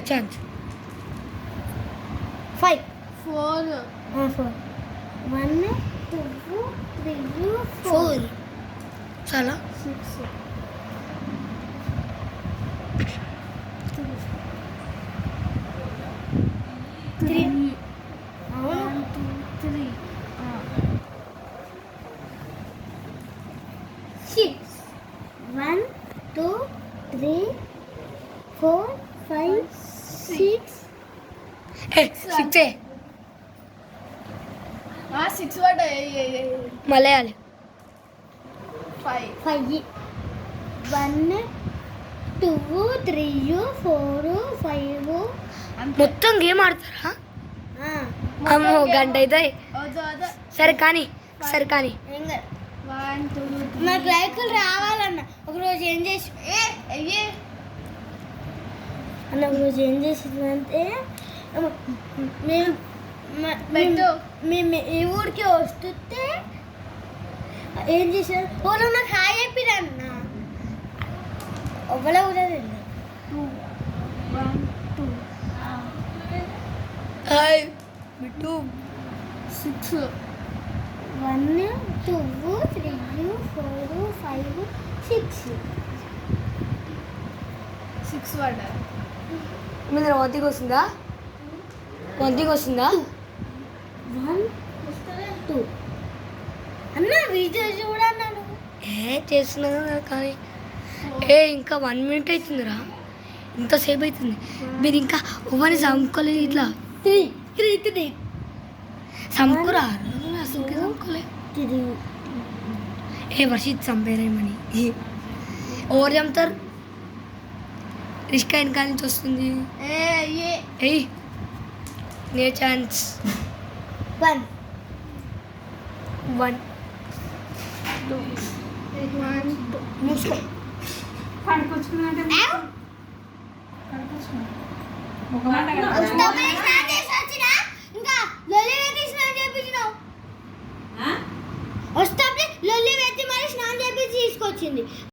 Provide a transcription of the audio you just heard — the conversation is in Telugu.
ఛాన్స్ 5 4 4 1 2 3 4 చాలా 6 3 1 2 3 6 1 2 3 4 5 6 6 6 వాడు మలయాళి 5 1 2 3 4 5 మొత్తం గేమ్ ఆడతారా అమ్మో గంట అవుతాయి సరే కానీ నాకు లైకులు రావాలన్న ఒకరోజు ఏం చేసి అన్న ఒకరోజు ఏం చేసిందంటే మేము ఈ ఊరికి వస్తుంటే ఏం చేశారు వాళ్ళు నాకు హాయ్ చెప్పిరన్న అవ్వలే కూడా 2 1 2 హాయ్ బిట్టు 6 1 2 3 4 5 6 వాడు మీద వంతికి వస్తుందా 1 2 అన్న వీడియో చూడన్నాను చేస్తున్నా కానీ ఇంకా 1 మినిట్ అవుతుందిరా ఇంతసేపు అవుతుంది మీరు ఇంకా ఓవని చంపుకోలేదు ఇట్లా 3 చంపుకురా అసలుకే చంపుకోలే వర్షిత్ చంపేరేమని ఓవర్ చంపుతారు రిష్కా వెనకాల నుంచి వస్తుంది నే ఛాన్స్ 1 మూసుకో పడుకొచ్చుకున్నా